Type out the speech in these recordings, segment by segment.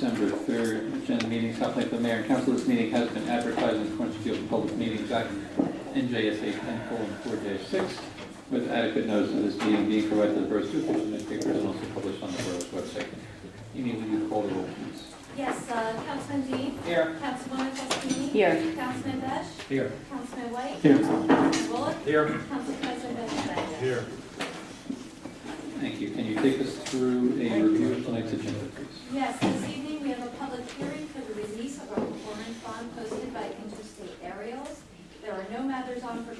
December 3rd, agenda meeting, South Plainfield Mayor and Council. This meeting has been advertised in accordance with the Open Public Meetings Act, NJSA 10:4-6, with adequate notice of this meeting being provided to the borough's two official newspapers and also published on the borough's website. Amy, will you call the roll, please? Yes, Councilman Dean. Here. Councilwoman Fostini. Here. Councilman Besh. Here. Councilman White. Here. Councilman Bullock. Here. Council President Benjamin. Here. Thank you. Can you take us through a review of tonight's agenda, please? Yes, this evening we have a public hearing for the release of our performance bond posted by Interstate Aerials. There are no matters on for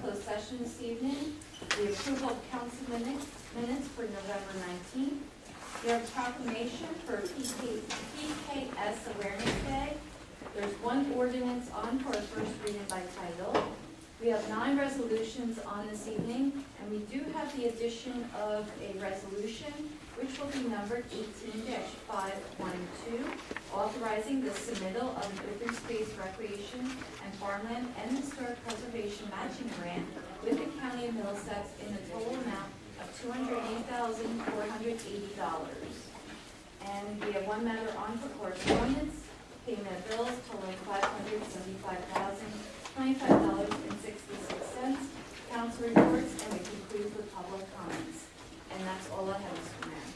closed session this evening. The approval of council minutes for November 19th. We have a proclamation for PKS Awareness Day. There's one ordinance on for a first reading by title. We have 9 resolutions on this evening, and we do have the addition of a resolution which will be numbered 18-512, authorizing the submittal of an open space recreation and farmland and historic preservation matching grant with the County of Middlesex in a total amount of $208,480. And we have one matter on for correspondence, payment of bills totaling $575,025.66. Council reports, and we conclude with public comments. And that's all I have, Mr. Mayor.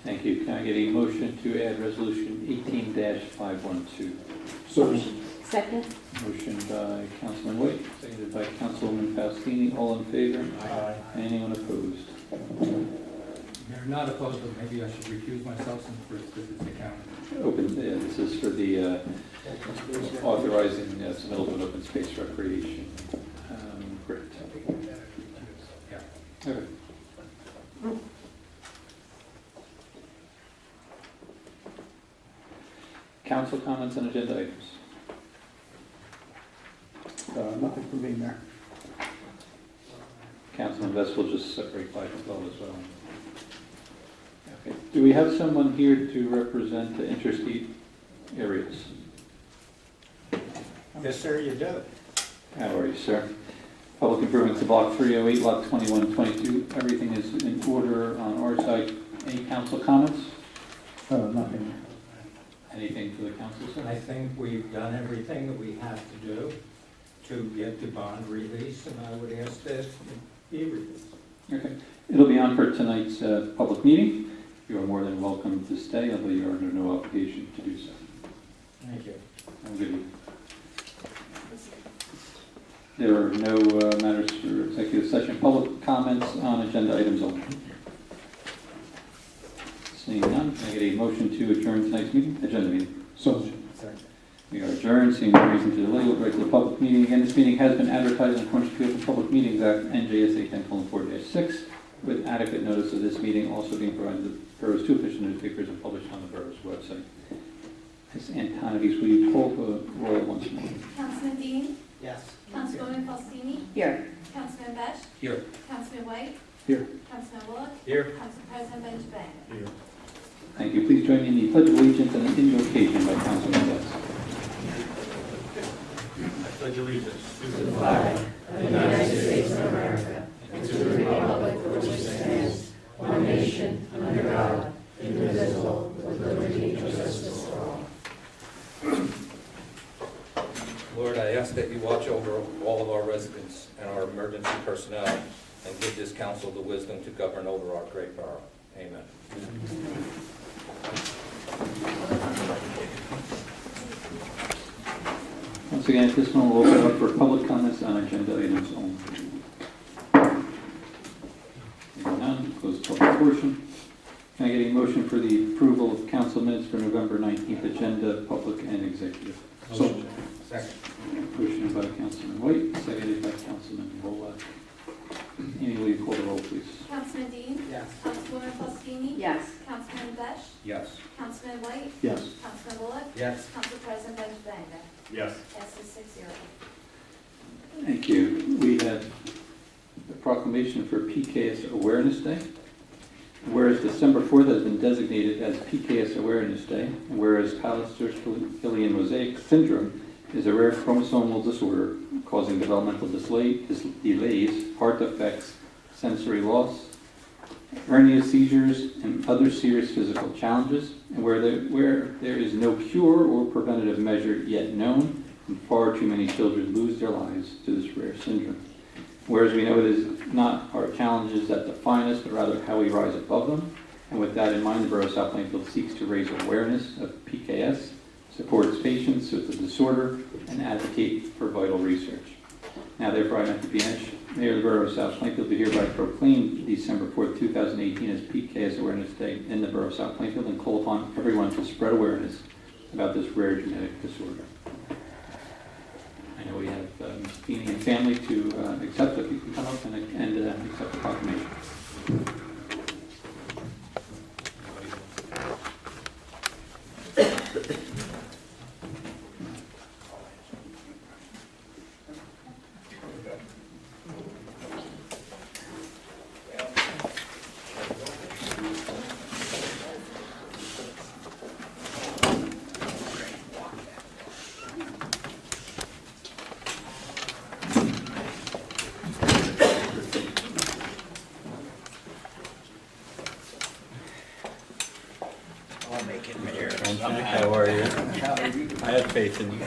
Thank you. Can I get a motion to add resolution 18-512? So. Second? Motion by Councilman White, seconded by Councilwoman Faustini. All in favor? Aye. Anyone opposed? Mayor, not opposed, but maybe I should recuse myself since this is the county. This is for the authorizing submittal of an open space recreation grant. Yeah. Okay. Council comments on agenda items. Nothing from me, Mayor. Councilman Vest will just separate by flow as well. Okay. Do we have someone here to represent the interstate areas? Yes, sir, you do. How are you, sir? Public improvements to block 308, lot 2122. Everything is in order on our side. Any council comments? Nothing. Anything for the council, sir? I think we've done everything that we have to do to get the bond release, and I would ask that it be released. Okay. It'll be on for tonight's public meeting. You are more than welcome to stay, although you are under no obligation to do so. Thank you. Have a good evening. There are no matters for executive session. Public comments on agenda items only. Seeing none, can I get a motion to adjourn tonight's meeting, agenda meeting? So. We are adjourned, seeing no reason to delay. We'll go right to the public meeting. Again, this meeting has been advertised in accordance with the Public Meetings Act, NJSA 10:4-6, with adequate notice of this meeting also being provided to the borough's two official newspapers and published on the borough's website. Ms. Antonides, will you call the roll once more? Councilman Dean. Yes. Councilwoman Fostini. Here. Councilman Besh. Here. Councilman White. Here. Councilman Bullock. Here. Council President Benjamin. Here. Thank you. Please join me in the Pledge of Allegiance and an invocation by Councilman West. I pledge allegiance to the Flag of the United States of America and to the republic for which it stands, one nation, under God, indivisible, with liberty and justice for all. Lord, I ask that you watch over all of our residents and our emergency personnel and give this council the wisdom to govern over our great borough. Amen. Once again, at this moment, we'll open up for public comments on agenda items only. Hearing none, close the public portion. Can I get a motion for the approval of council minutes for November 19th agenda, public and executive? Motion. Second. Motion by Councilman White, seconded by Councilman Bullock. Amy, will you call the roll, please? Councilman Dean. Yes. Councilwoman Fostini. Yes. Councilman Besh. Yes. Councilman White. Yes. Councilman Bullock. Yes. Council President Benjamin. Yes. Passes 6-0. Thank you. We have a proclamation for PKS Awareness Day. Whereas December 4th has been designated as PKS Awareness Day, and whereas Pallister-Killian mosaic syndrome is a rare chromosomal disorder causing developmental delays, heart defects, sensory loss, hernia seizures, and other serious physical challenges, and where there is no cure or preventative measure yet known, and far too many children lose their lives to this rare syndrome. Whereas we know it is not our challenges that define us, but rather how we rise above them. And with that in mind, the Borough of South Plainfield seeks to raise awareness of PKS, support its patients with the disorder, and advocate for vital research. Now therefore, I, Matthew Pienich, Mayor of the Borough of South Plainfield, do hereby proclaim December 4th, 2018 as PKS Awareness Day in the Borough of South Plainfield and call upon everyone to spread awareness about this rare genetic disorder. I know we have Feeny and family to accept, if you can come up and accept the proclamation. I'll make it, Mayor. How are you? I have faith in you.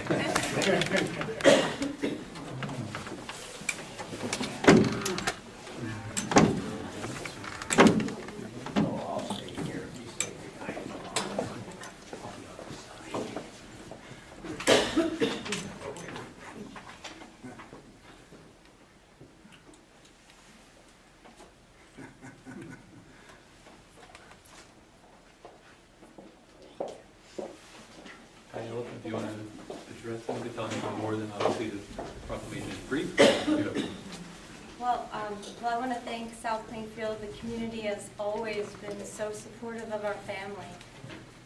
I'll stay here. You stay behind. If you want to address them, to tell anything more than obviously the proclamation is brief. Well, I want to thank South Plainfield. The community has always been so supportive of our family.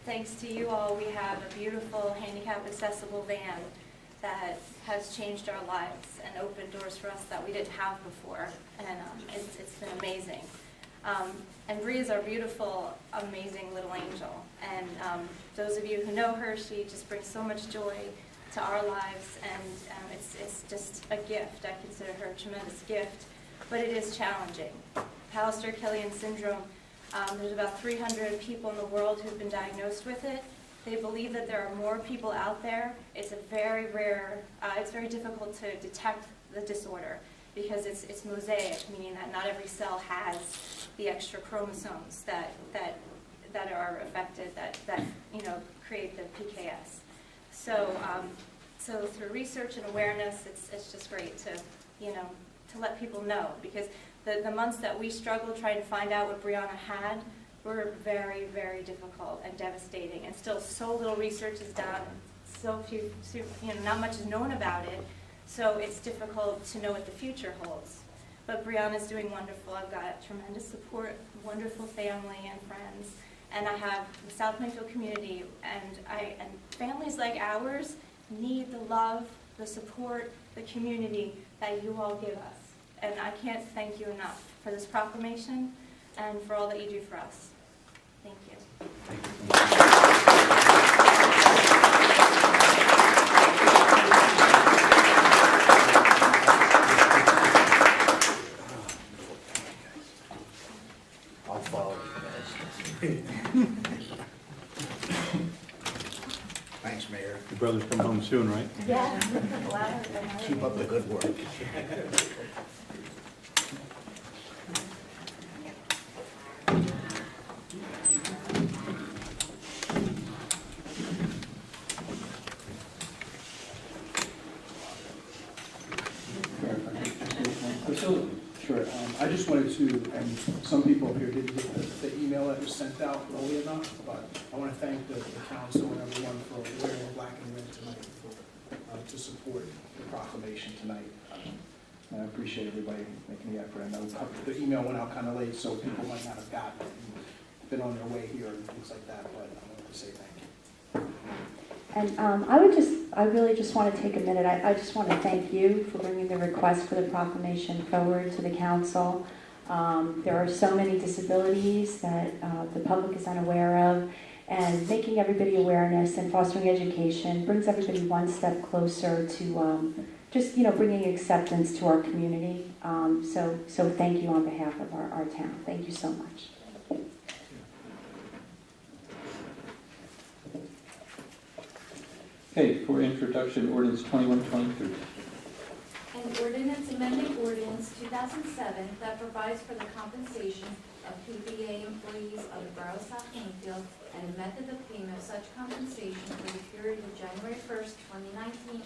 Thanks to you all, we have a beautiful handicap accessible van that has changed our lives and opened doors for us that we didn't have before, and it's been amazing. And Bree is our beautiful, amazing little angel, and those of you who know her, she just brings so much joy to our lives, and it's just a gift. I consider her a tremendous gift, but it is challenging. Pallister-Killian syndrome, there's about 300 people in the world who've been diagnosed with it. They believe that there are more people out there. It's a very rare, it's very difficult to detect the disorder because it's mosaic, meaning that not every cell has the extra chromosomes that are affected, that create the PKS. So through research and awareness, it's just great to let people know, because the months that we struggled trying to find out what Brianna had were very, very difficult and devastating, and still so little research is done, so few, not much is known about it, so it's difficult to know what the future holds. But Brianna's doing wonderful. I've got tremendous support, wonderful family and friends, and I have the South Plainfield community, and families like ours need the love, the support, the community that you all give us. And I can't thank you enough for this proclamation and for all that you do for us. Thank you. I'll follow you guys. Thanks, Mayor. Your brother's come home soon, right? Yeah. Keep up the good work. Sure. I just wanted to, and some people up here didn't get the email that was sent out early enough, but I want to thank the council and everyone for wearing black and red tonight to support the proclamation tonight. And I appreciate everybody making the effort. I know the email went out kind of late, so people might not have gotten it and been on their way here and things like that, but I wanted to say thank you. And I really just want to take a minute. I just want to thank you for bringing the request for the proclamation forward to the council. There are so many disabilities that the public is unaware of, and making everybody awareness and fostering education brings everybody one step closer to just, bringing acceptance to our community. So thank you on behalf of our town. Thank you so much. Okay, for introduction, ordinance 2123. An ordinance amending ordinance 2007 that provides for the compensation of PBA employees of the Borough of South Plainfield and a method of payment of such compensation for the period of January 1st, 2019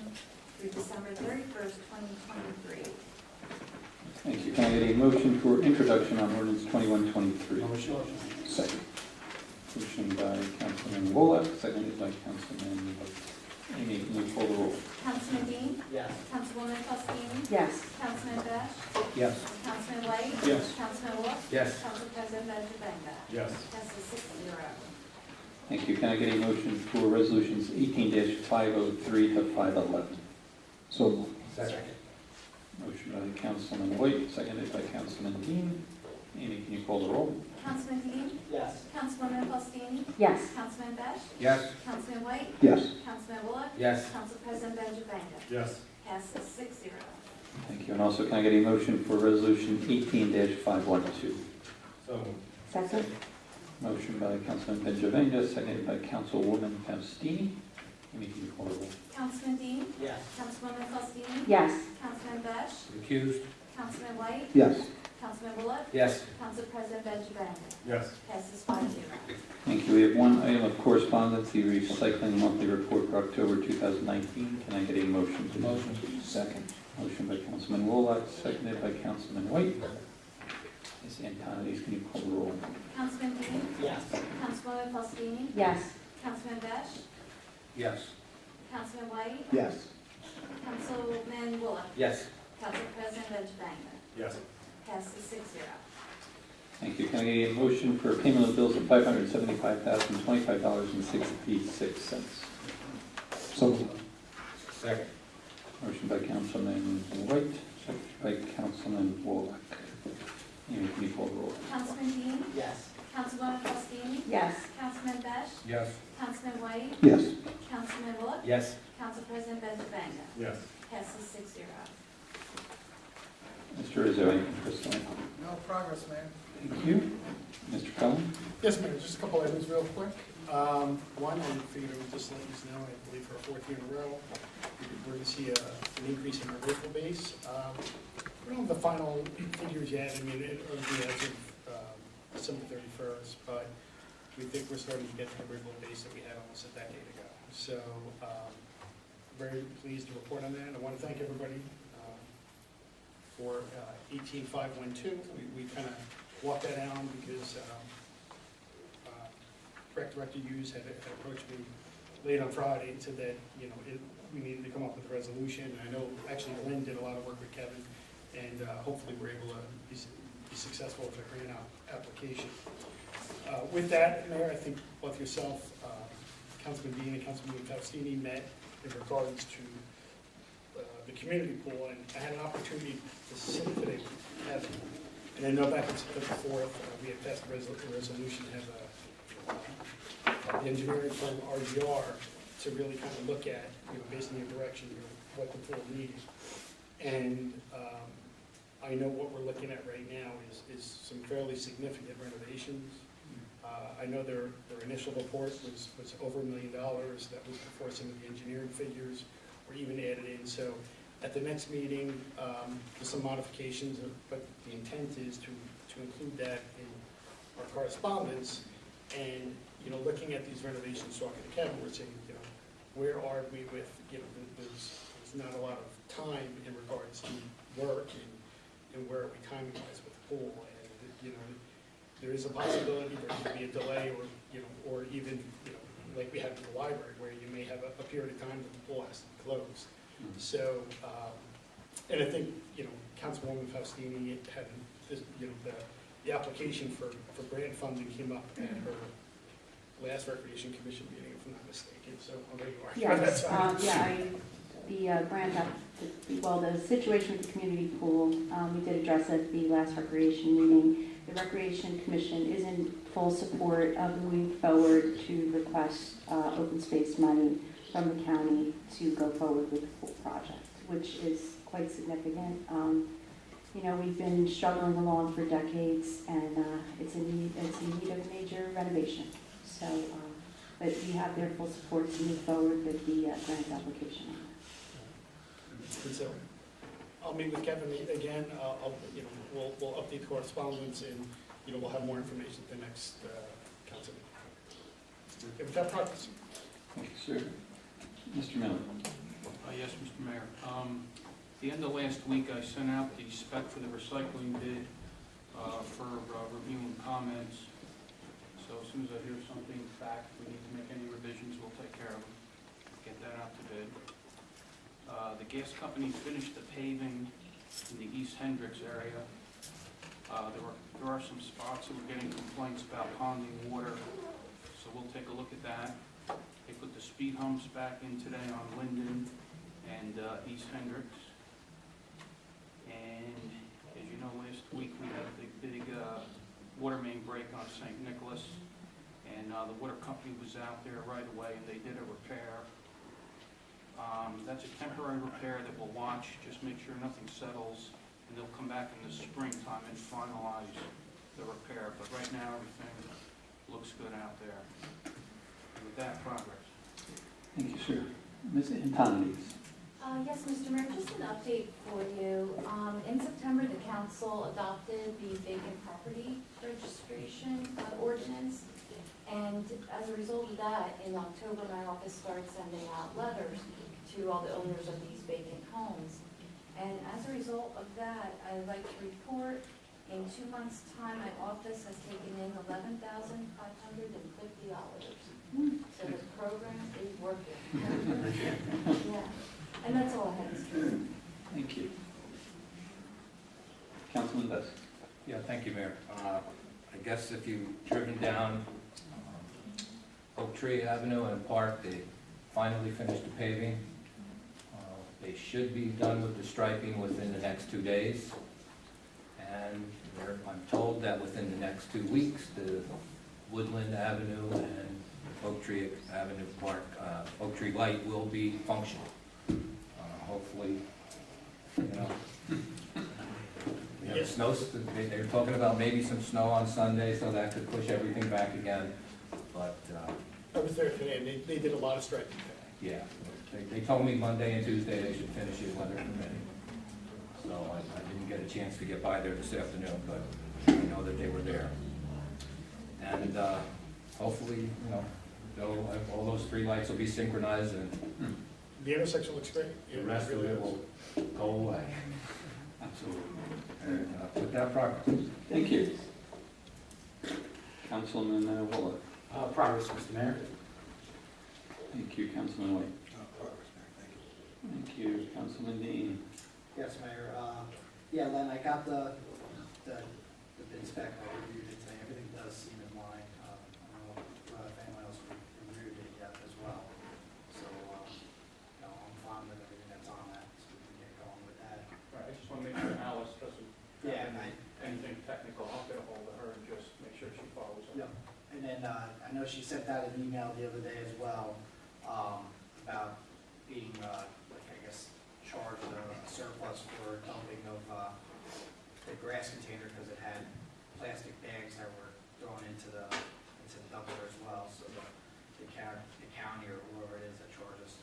through December 31st, 2023. Thank you. Can I get a motion for introduction on ordinance 2123? Motion. Second. Motion by Councilman Wolof, seconded by Councilman Amy. Can you call the roll? Councilman Dean? Yes. Councilwoman Faustini? Yes. Councilman Besh? Yes. Councilman White? Yes. Councilman Wolf? Yes. Council President Benjavanga? Yes. Passes 6-0. Thank you. Can I get a motion for resolutions 18-503 to 511? So moved. Second. Motion by Councilman White, seconded by Councilman Dean. Amy, can you call the roll? Councilman Dean? Yes. Councilwoman Faustini? Yes. Councilman Besh? Yes. Councilman White? Yes. Councilman Wolf? Yes. Council President Benjavanga? Yes. Passes 6-0. Thank you. And also, can I get a motion for resolution 18-512? So moved. Second? Motion by Councilman Benjavanga, seconded by Councilwoman Faustini. Amy, can you call the roll? Councilman Dean? Yes. Councilwoman Faustini? Yes. Councilman Besh? Recused. Councilman White? Yes. Councilman Wolf? Yes. Council President Benjavanga? Yes. Passes 5-0. Thank you. We have one item of correspondence, the recycling monthly report for October 2019. Can I get a motion, please? Motion. Second. Motion by Councilman Wolak, seconded by Councilman White. Ms. Antonides, can you call the roll? Councilman Dean? Yes. Councilwoman Faustini? Yes. Councilman Besh? Yes. Councilman White? Yes. Councilman Wolf? Yes. Council President Benjavanga? Yes. Passes 6-0. Thank you. Can I get a motion for payment of bills of $575,025.66? So moved. Second. Motion by Councilman White, seconded by Councilman Wolak. Amy, can you call the roll? Councilman Dean? Yes. Councilwoman Faustini? Yes. Councilman Besh? Yes. Councilman White? Yes. Councilman Wolf? Yes. Council President Benjavanga? Yes. Passes 6-0. Mr. Rizzo, anything personally? No progress, man. Thank you. Mr. Cullen? Yes, Mayor, just a couple items real quick. One, I figured I would just let you know, I believe for a fourth year in a row, we're going to see an increase in our rifle base. We don't have the final figures yet. I mean, it'll be as of December 31st, but we think we're starting to get to the rifle base that we had almost a decade ago. So, very pleased to report on that. I want to thank everybody for 18512. We kind of walked that down because Rec Director Hughes had approached me late on Friday and said that, we needed to come up with a resolution. And I know actually Lynn did a lot of work with Kevin, and hopefully we're able to be successful with a grant application. With that, Mayor, I think both yourself, Councilman Dean and Councilman Faustini met in regards to the community pool, and I had an opportunity to sit today with Kevin. And I know back on September 4th, we had passed a resolution to have the engineering firm RGR to really kind of look at, based on your direction, what the pool needs. And I know what we're looking at right now is some fairly significant renovations. I know their initial report was over $1 million. That was before some of the engineering figures were even added in. So at the next meeting, there's some modifications, but the intent is to include that in our correspondence. And, looking at these renovations, talking to Kevin, we're saying, where are we with, there's not a lot of time in regards to work and where are we timing-wise with the pool. And, there is a possibility there could be a delay or even, like we had in the library, where you may have a period of time that the pool has to be closed. So, and I think, Councilwoman Faustini had, the application for grant funding came up at her last Recreation Commission meeting, if I'm not mistaken, so there you are. Yes, the grant, the situation with the community pool, we did address at the last Recreation meeting. The Recreation Commission is in full support of moving forward to request open space money from the county to go forward with the pool project. which is quite significant. You know, we've been struggling along for decades, and it's in need of major renovation. So, but we have their full support to move forward with the grant application. And so, I'll meet with Kevin again, we'll update the correspondence, and, we'll have more information at the next council meeting. Okay, with that progress. Thank you, sir. Mr. Miller. Yes, Mr. Mayor. The end of last week, I sent out the spec for the recycling bid for review and comments. So as soon as I hear something back, if we need to make any revisions, we'll take care of them, get that out to bid. The gas company finished the paving in the East Hendricks area. There are some spots that we're getting complaints about ponding water, so we'll take a look at that. They put the speed humps back in today on Linden and East Hendricks. And as you know, last week we had a big water main break on St. Nicholas, and the water company was out there right away, and they did a repair. That's a temporary repair that we'll watch, just make sure nothing settles, and they'll come back in the springtime and finalize the repair. But right now, everything looks good out there. And with that, progress. Thank you, sir. Ms. Antonides. Yes, Mr. Mayor, just an update for you. In September, the council adopted the vacant property registration ordinance. And as a result of that, in October, my office started sending out letters to all the owners of these vacant homes. And as a result of that, I'd like to report, in 2 months' time, my office has taken in $11,550. So the program is working. Yeah. And that's all I have, Mr. Mayor. Thank you. Councilman Best. Yeah, thank you, Mayor. I guess if you've driven down Oak Tree Avenue and Park, they finally finished the paving. They should be done with the striping within the next 2 days. And I'm told that within the next 2 weeks, the Woodland Avenue and Oak Tree Avenue Park, Oak Tree Light will be functional. Hopefully, snow, they're talking about maybe some snow on Sunday, so that could push everything back again. But, I was there today, and they did a lot of striping today. yeah, they told me Monday and Tuesday they should finish it, weather permitting. So I didn't get a chance to get by there this afternoon, but I know that they were there. And hopefully, all those 3 lights will be synchronized, and The intersection looks great. the rest of it will go away. Absolutely. And with that progress. Thank you. Councilman Wooler. Progress, Mr. Mayor. Thank you, Councilman White. Progress, Mayor, thank you. Thank you, Councilman Dean. Yes, Mayor. Yeah, Len, I got the bid spec, I reviewed it today, everything does seem in line. I don't know if anyone else reviewed it yet as well. So, I'm fine with everything that's on that, so we can get going with that. Right, I just want to make sure Alice doesn't Yeah, have anything technical. I'll get a hold of her and just make sure she follows up. Yep. And then, I know she sent out an email the other day as well, about being, charged a surplus for dumping of, the grass container, because it had plastic bags that were thrown into the dumpster as well, so the county or whoever it is that charges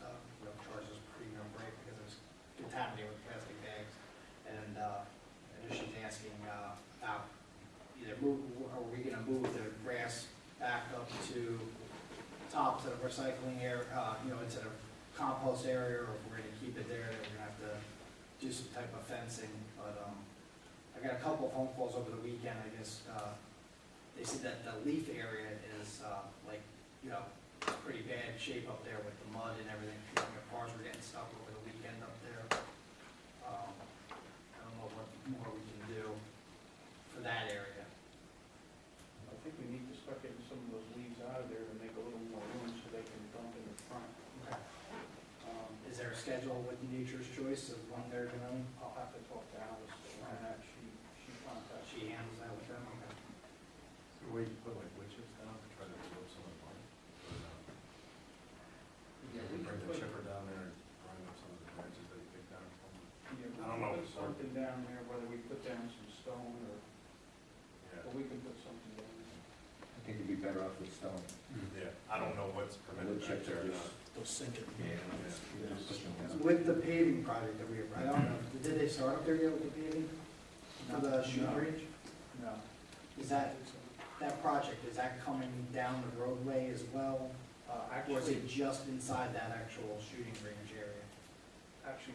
premium rate because it was contaminated with plastic bags. And, I know she's asking, about either are we gonna move the grass back up to top to the recycling area, into the compost area, or if we're gonna keep it there, then we're gonna have to do some type of fencing. But, I got a couple of phone calls over the weekend, I guess, they said that the leaf area is, pretty bad shape up there with the mud and everything. Cars were getting stuck over the weekend up there. I don't know what more we can do for that area. I think we need to start getting some of those leaves out of there to make a little more room so they can dump in the front. Okay. Is there a schedule with Nature's Choice of when they're gonna, I'll have to talk to Alice on that. She contacts. she handles that with them? Okay. So where you put like witches down to try to absorb some of the money? Yeah, we Bring can the put, chipper down there and grind up some of the branches that you picked down? something down there, whether we put down some stone or, but we can put something down there. I think it'd be better off with stone. Yeah, I don't know what's permitted back there or not. They'll sink it. With the paving project that we, I don't know, did they start up there yet with the paving? For the shooting No. range? No. Is that project, is that coming down the roadway as well? Or is Actually, it just inside that actual shooting range area?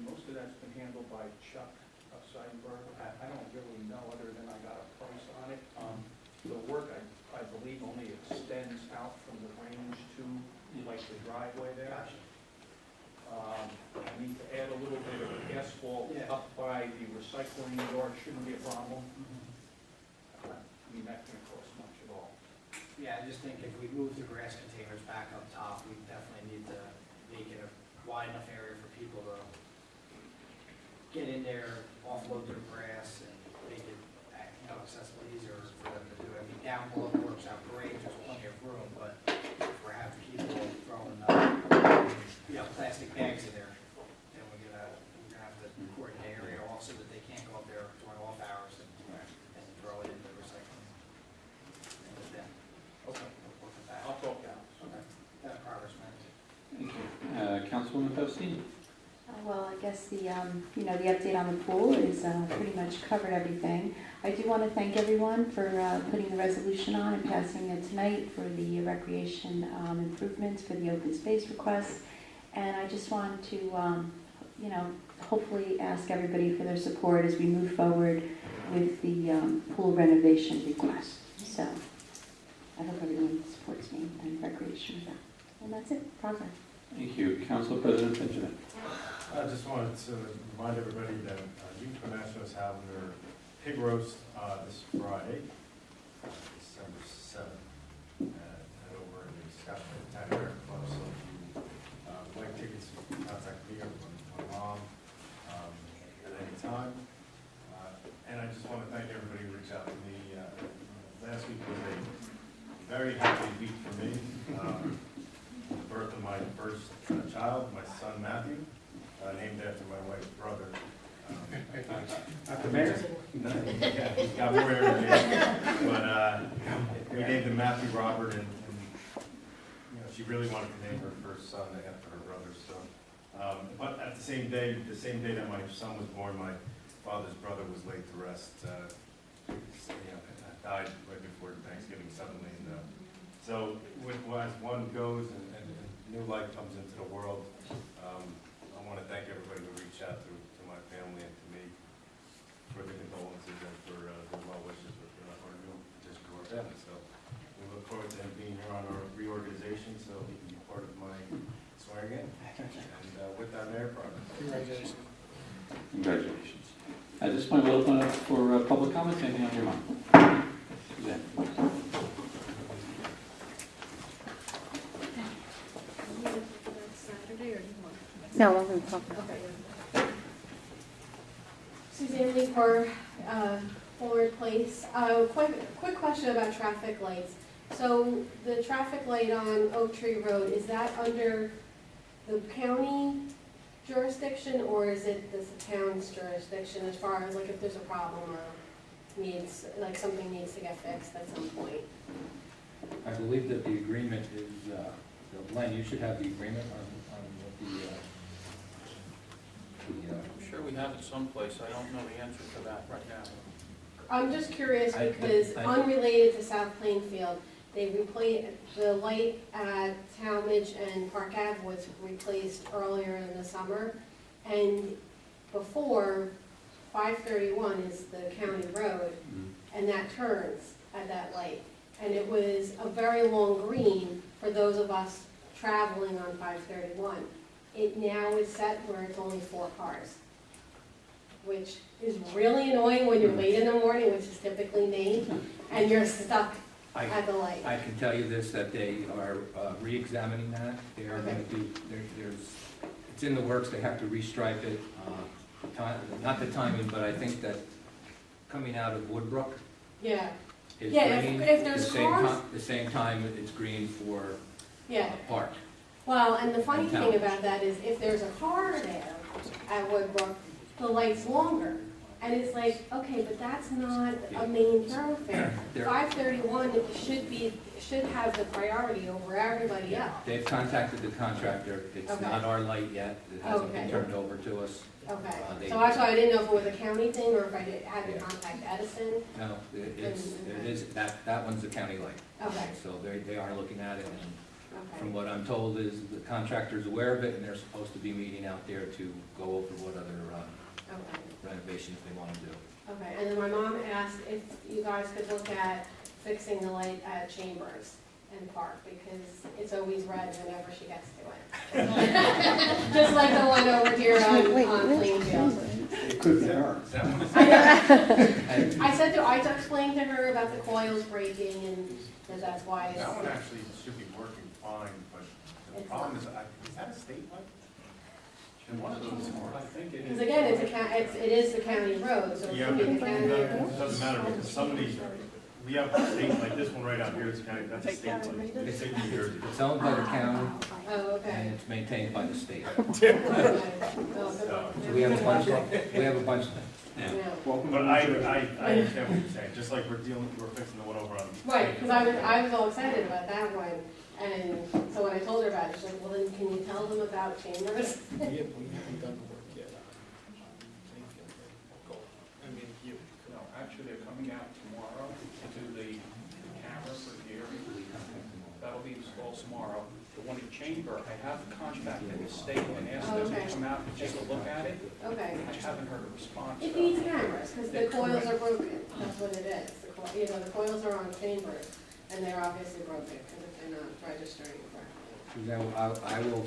most of that's been handled by Chuck of Seidenberg. I don't really know, other than I got a price on it. The work, I believe, only extends out from the range to, like, the driveway there. Gotcha. I need to add a little bit of asphalt Yeah. up by the recycling yard, shouldn't be a problem. I mean, that can't cost much at all. Yeah, I just think if we move the grass containers back up top, we definitely need to make it a wide enough area for people to get in there, offload their grass, and make it, accessible, easier for them to do. I mean, down below works out great, there's plenty of room, but if we're having people throwing, plastic bags in there, then we're gonna have to coordinate area also that they can't go up there during off hours and throw it into the recycling. And then, Okay, we'll work with that. I'll talk out. Okay, that progress, man. Thank you. Councilwoman Faustini? Well, I guess the update on the pool is pretty much covered everything. I do want to thank everyone for putting the resolution on and passing it tonight for the recreation improvements for the open space request. And I just want to, hopefully ask everybody for their support as we move forward with the pool renovation request. So I hope everyone supports me and recreation with that. And that's it, progress. Thank you. Council President Benjamin? I just wanted to remind everybody that Youth for National is having their pig roast this Friday, December 7th, over in the Scottsdale Town Air Club. So if you would like tickets, you can contact me or my mom at any time. And I just want to thank everybody who reached out to me. Last week was a very happy week for me. The birth of my first child, my son Matthew, named after my wife's brother. After Mayor? Yeah, he's got more hair than me. But we named him Matthew Robert, and she really wanted to name her first son after her brother. So, but at the same day that my son was born, my father's brother was laid to rest. Died right before Thanksgiving suddenly. So as one goes and new life comes into the world, I want to thank everybody who reached out to my family and to me for the condolences and for the well wishes with our new addition to our family. So we look forward to him being here on our reorganization so he can be part of my swearing in. And with that, Mayor, progress. Congratulations. Congratulations. At this point, we'll open up for public comments. Anything on your mind? Suzanne? No, I'm going to talk about Suzanne Lee for Forward Place. Quick question about traffic lights. So the traffic light on Oak Tree Road, is that under the county jurisdiction or is it the town's jurisdiction as far as like if there's a problem or something needs to get fixed at some point? I believe that the agreement is, Len, you should have the agreement on what I'm sure we have it someplace, I don't know the answer to that right now. I'm just curious I- because I- unrelated to South Plainfield, they replaced, the light at Talmadge and Park Ave was replaced earlier in the summer. And before, 531 is the county road, and that turns at that light. And it was a very long green for those of us traveling on 531. It now is set where it's only 4 cars, which is really annoying when you're late in the morning, which is typically me, and you're stuck at the light. I can tell you this, that they are re-examining that. They are going to do, it's in the works, they have to restripe it. Not the timing, but I think that coming out of Woodbrook Yeah, is Yeah, green. if there's cars- The same time it's green for yeah. Park. Well, and the funny And thing Talmadge. about that is if there's a car there at Woodbrook, the light's longer. And it's like, okay, but that's not a main thoroughfare. There- 531 should have the priority over everybody else. They've contacted the contractor. It's Okay. not our light yet. It hasn't been Okay. turned over to us. Okay, They- so that's why I didn't know if it was a county thing or if I had to contact Edison. No, it is, that one's the county light. Okay, So they are looking at it, and okay. from what I'm told is the contractor's aware of it, and they're supposed to be meeting out there to go over what other Okay. renovations they want to do. Okay, and then my mom asked if you guys could look at fixing the light at Chambers and Park, because it's always red whenever she gets to it. Just like the one over here on Plainfield. It could be her. I said I explained to her about the coils breaking and that's why it's. That one actually should be working fine, but the problem is that a state light? And one of those are. I think it Because is. again, it is the county road, so it Yeah, should but be the county. it doesn't matter, because some of these, we have a state, like this one right out here, it's county, that's a state light. It's in New Jersey. It's owned by the county, Oh, and okay. it's maintained by the state. Okay. Oh, good So, one. So we have a bunch, Yeah. Welcome But to I New Jersey. understand what you're saying, just like we're fixing the one over on. Right, because I was all excited about that one, and so when I told her about it, she's like, well, then can you tell them about Chambers? We haven't done the work yet on Plainfield. I mean, you. No, actually, they're coming out tomorrow to do the camera for Gary. That'll be installed tomorrow. The one in Chamber, I have contacted the state and asked them Okay. to come out and take a look at it. Okay. I haven't heard a response. It needs cameras, because the coils are broken, that's what it is. The coils are on Chambers, and they're obviously broken, because if they're not registering correctly. I will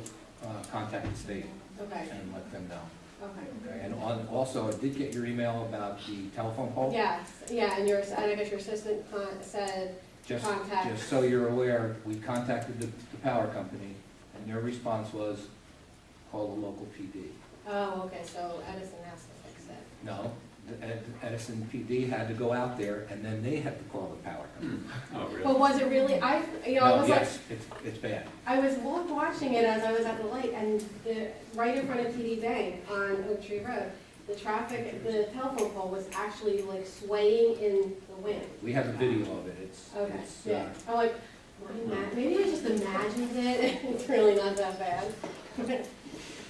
contact the state Okay, and let them know. okay. Okay, and also, I did get your email about the telephone pole. Yes, yeah, and I guess your assistant said, Just contact. so you're aware, we contacted the power company, and their response was, call the local PD. oh, okay, so Edison has to fix it. No, the Edison PD had to go out there, and then they had to call the power company. Oh, really? But was it really, I No, was like, yes, it's bad. I was watching it as I was at the light, and right in front of TD Bank on Oak Tree Road, the telephone pole was actually like swaying in the wind. We have a video of it, Okay, it's, yeah, I'm like, maybe I just imagined it, it's really not that bad.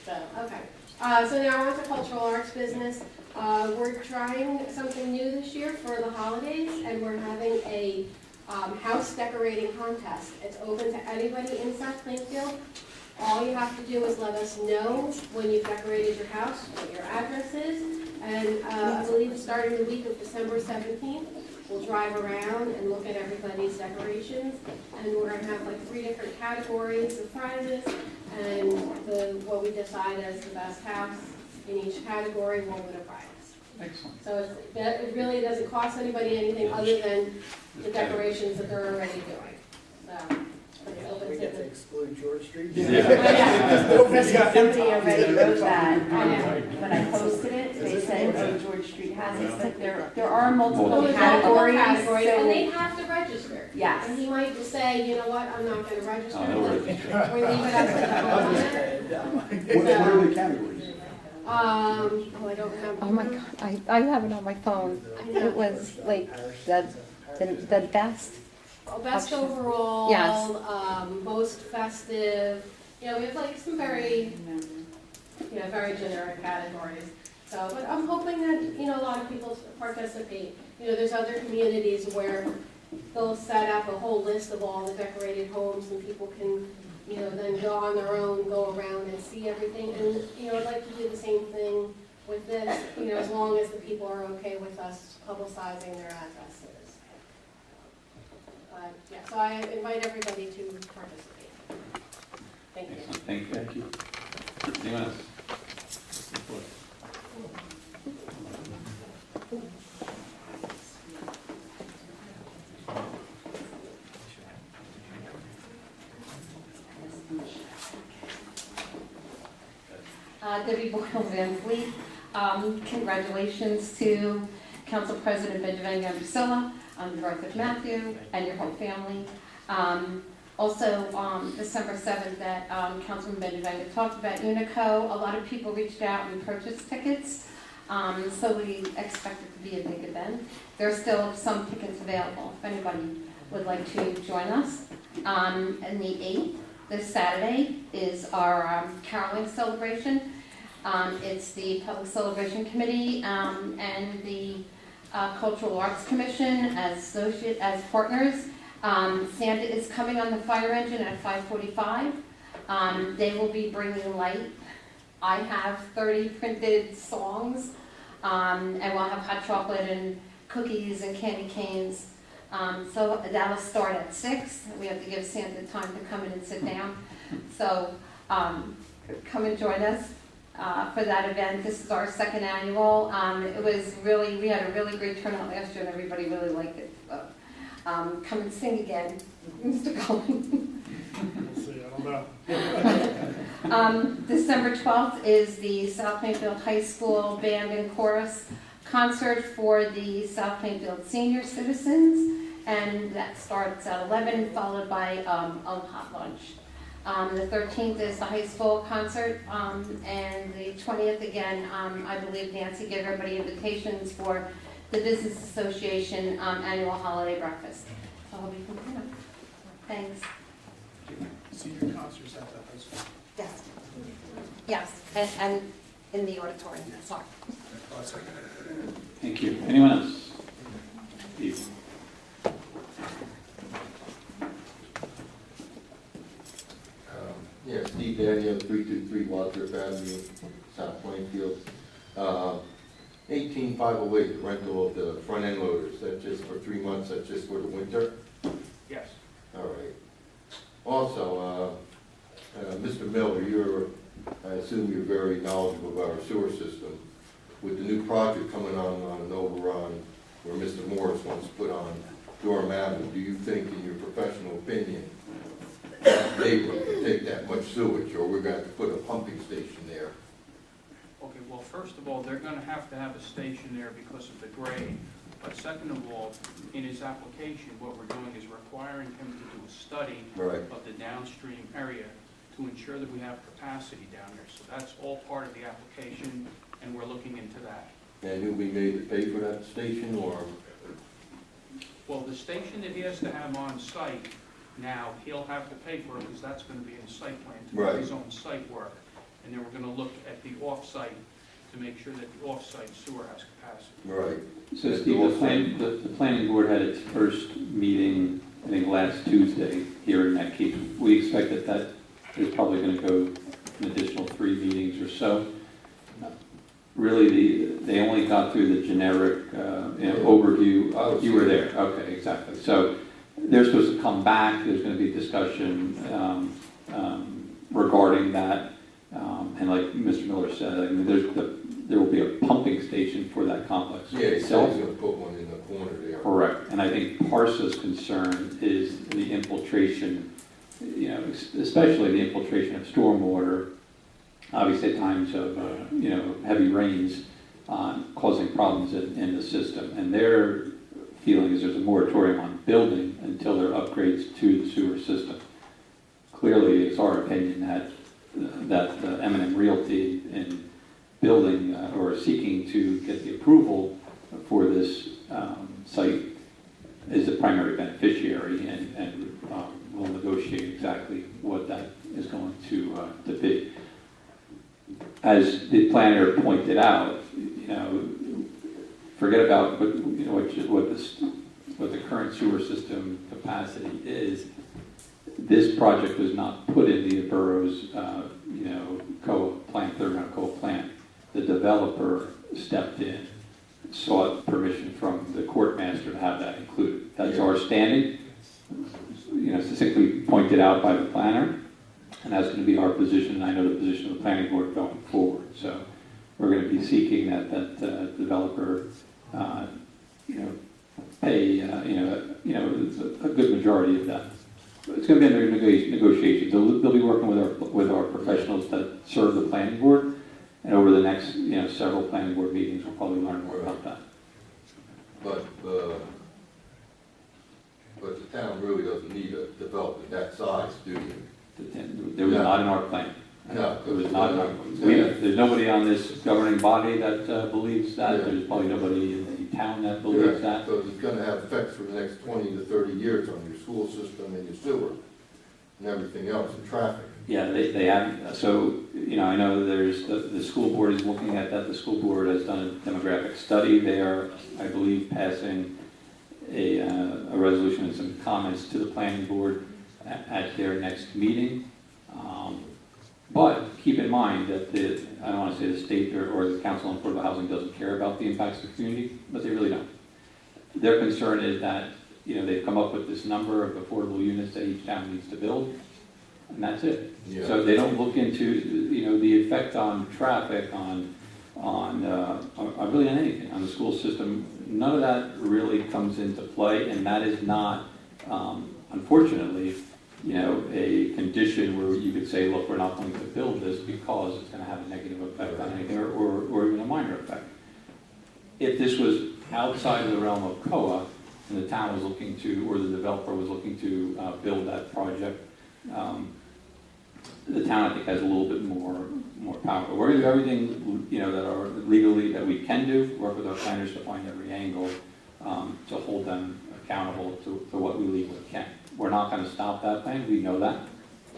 So, okay. So now on to cultural arts business. We're trying something new this year for the holidays, and we're having a house decorating contest. It's open to anybody in South Plainfield. All you have to do is let us know when you've decorated your house, what your address is, and I believe starting the week of December 17th, we'll drive around and look at everybody's decorations, and we're gonna have like 3 different categories of prizes, and what we decide as the best house in each category will win a prize. Excellent. So it really doesn't cost anybody anything other than the decorations that they're already doing. So, but it's open We to get to the. exclude George Street? Somebody already wrote that, Yeah. when I posted it, they said, oh, George Street has it, but there are Well, multiple there's categories, multiple categories, and they so, have to register. yes. And he might just say, you know what, I'm not gonna register, Oh, no or worries. leave it up to the homeowner. What are the categories? Oh, I don't remember. Oh my God, I have it on my phone. It was like the best. Best overall. Yes. Most festive, we have like some very, very generic categories. So, but I'm hoping that, a lot of people participate. There's other communities where they'll set up a whole list of all the decorated homes and people can, then go on their own, go around and see everything. And, I'd like to do the same thing with this, as long as the people are okay with us publicizing their addresses. But, yeah, so I invite everybody to participate. Thank you. Excellent, thank you. Thank you. Anyone else? Debbie Boyle Van Fleet. Congratulations to Council President Benjamin Gambusilla, Director Matthew, and your whole family. Also, December 7th, that Councilman Benjamin talked about Unico. A lot of people reached out and purchased tickets. So we expect it to be a big event. There's still some tickets available if anybody would like to join us. And the 8th, this Saturday, is our caroling celebration. It's the Public Celebration Committee and the Cultural Arts Commission as partners. Santa is coming on the fire engine at 5:45. They will be bringing light. I have 30 printed songs, and we'll have hot chocolate and cookies and candy canes. So that'll start at 6. We have to give Santa time to come in and sit down. So come and join us for that event. This is our second annual. We had a really great turnout last year and everybody really liked it. So, come and sing again, Mr. Cullen. We'll see, I don't know. December 12th is the South Plainfield High School Band and Chorus concert for the South Plainfield senior citizens, and that starts at 11, followed by a hot lunch. The 13th is the high school concert, and the 20th, again, I believe Nancy gave everybody invitations for the Business Association annual holiday breakfast. So I'll be complete. Thanks. Senior concerts at the high school. Yes. Yes, and in the auditorium, sorry. Thank you. Anyone else? Steve? Yeah, Steve Daniel, 323 Wadsworth Avenue, South Plainfield. 18508, the rental of the front end loaders, that's just for 3 months, that's just for the winter? Yes. All right. Also, Mr. Miller, I assume you're very knowledgeable about our sewer system. With the new project coming on over on where Mr. Morris wants to put on Durham Avenue, do you think, in your professional opinion, that neighborhood can take that much sewage, or we're going to have to put a pumping station there? Okay, well, first of all, they're gonna have to have a station there because of the grade. But second of all, in his application, what we're doing is requiring him to do a study Right. of the downstream area to ensure that we have capacity down there. So that's all part of the application, and we're looking into that. And he'll be made to pay for that station, or? Well, the station that he has to have on site now, he'll have to pay for it because that's gonna be in the site plan to do Right. his own site work. And then we're gonna look at the off-site to make sure that the off-site sewer has capacity. Right. So Steve, the planning board had its first meeting, I think, last Tuesday here in that case. We expect that is probably going to go an additional 3 meetings or so. Really, they only got through the generic overview. You were there, okay, exactly. So they're supposed to come back, there's going to be discussion regarding that. And like Mr. Miller said, I mean, there will be a pumping station for that complex. Yeah, he said he's going to put one in the corner there. Correct. And I think Parsa's concern is the infiltration, especially the infiltration of stormwater, obviously at times of, heavy rains, causing problems in the system. And their feeling is there's a moratorium on building until there are upgrades to the sewer system. Clearly, it's our opinion that M&M Realty in building or seeking to get the approval for this site is the primary beneficiary and will negotiate exactly what that is going to be. As the planner pointed out, forget about what the current sewer system capacity is. This project was not put in the borough's, third-round co-op plant. The developer stepped in, sought permission from the court master to have that included. That's our standing, succinctly pointed out by the planner, and that's going to be our position, and I know the position of the planning board going forward. So we're going to be seeking that developer, pay, a good majority of that. It's going to be under negotiations. They'll be working with our professionals that serve the planning board, and over the next several planning board meetings, we'll probably learn more about that. But the town really doesn't need a development that size, do you? There was not in our plan. No. It was not, there's nobody on this governing body that believes that. Yeah. There's probably nobody in the town that believes that. Because it's gonna have effects for the next 20 to 30 years on your school system and your sewer and everything else, and traffic. Yeah, they have, so, I know there's, the school board is looking at that. The school board has done a demographic study. They are, I believe, passing a resolution and some comments to the planning board at their next meeting. But keep in mind that I don't want to say the state or the Council on Affordable Housing doesn't care about the impacts of the community, but they really don't. Their concern is that, they've come up with this number of affordable units that each town needs to build, and that's it. Yeah. So they don't look into, the effect on traffic, on really on anything, on the school system. None of that really comes into play, and that is not, unfortunately, a condition where you could say, look, we're not going to build this because it's going to have a negative effect on anything, or even a minor effect. If this was outside of the realm of COA, and the town was looking to, or the developer was looking to build that project, the town, I think, has a little bit more power. But we're going to do everything, that are legally that we can do, work with our planners to find every angle to hold them accountable to what we legally can. We're not going to stop that thing. We know that.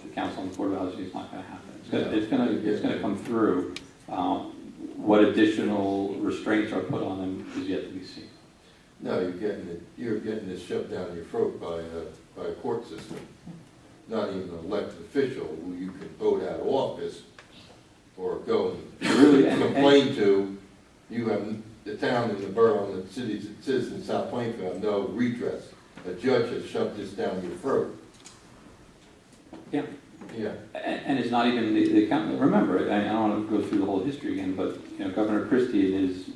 The Council on Affordable Housing is not going to happen. It's going to come through. What additional restraints are put on them is yet to be seen. No, you're getting this shoved down your throat by a court system. Not even an elected official who you can vote out of office or go and complain to. You have the town and the borough and the citizens in South Plainfield have no redress. A judge has shoved this down your throat. Yeah. Yeah. And it's not even the count. Remember, I don't want to go through the whole history again, but Governor Christie in his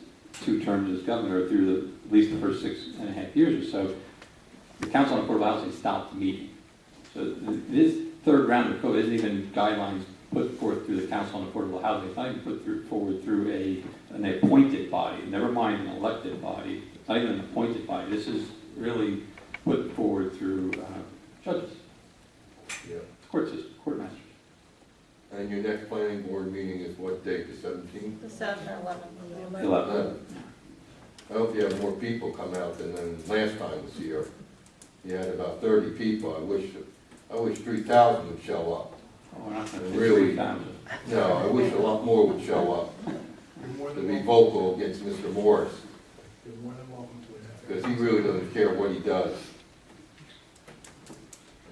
2 terms as governor through at least the first 6.5 years or so, the Council on Affordable Housing stopped meeting. So this third round of code isn't even guidelines put forth through the Council on Affordable Housing. It's not even put forward through an appointed body, never mind an elected body. It's not even an appointed body. This is really put forward through judges, Yeah. court system, court masters. And your next planning board meeting is what date, the 17th? The 7th or 11th. 11. I hope you have more people come out than last time was here. You had about 30 people. I wish 3,000 would show up. Oh, we're not going to Really? 3,000. No, I wish a lot more would show up to be vocal against Mr. Morris, You're more than welcome to it. because he really doesn't care what he does.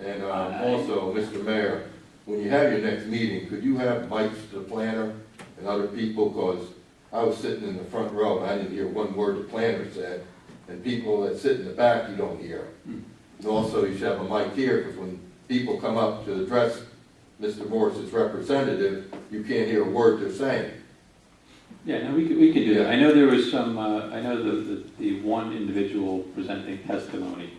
And also, Mr. Mayor, when you have your next meeting, could you have mics to the planner and other people? Because I was sitting in the front row and I didn't hear one word the planner said, and people that sit in the back you don't hear. And also, you should have a mic here, because when people come up to address Mr. Morris's representative, you can't hear a word they're saying. Yeah, no, we could do that. I know there was some, I know the one individual presenting testimony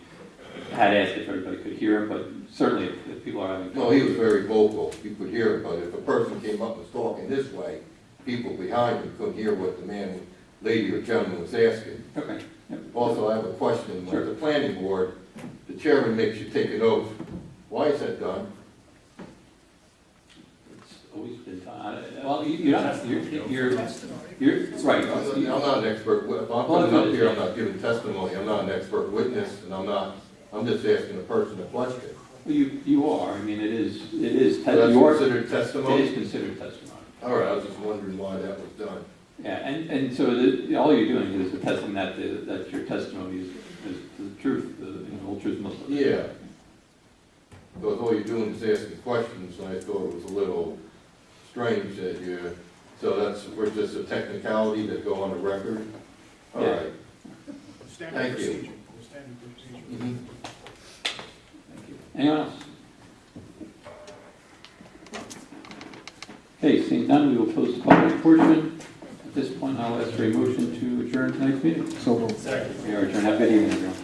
had asked if everybody could hear him, but certainly if people are having... No, he was very vocal. You could hear it, but if a person came up and was talking this way, people behind him couldn't hear what the man, lady, or gentleman was asking. Okay. Yep. Also, I have a question. With the planning board, the chairman makes you take an oath. Why is that done? It's always been done. Well, you're right. I'm not an expert. If I'm coming up here, I'm not giving testimony. I'm not an expert witness, and I'm just asking a person a question. Well, you are. I mean, it is. That's considered testimony? It is considered testimony. All right, I was just wondering why that was done. Yeah, and so all you're doing is attesting that your testimony is the truth, the whole truth must. Yeah. Because all you're doing is asking questions, and I thought it was a little strange that we're just a technicality that go on the record. All right. Standard Thank you. procedure. Standard procedure. Mhm. Thank you. Anyone else? Okay, seeing none, we will close the public portion. At this point, I'll ask for a motion to adjourn tonight's meeting. So moved. We are adjourned. Have a good evening, everyone.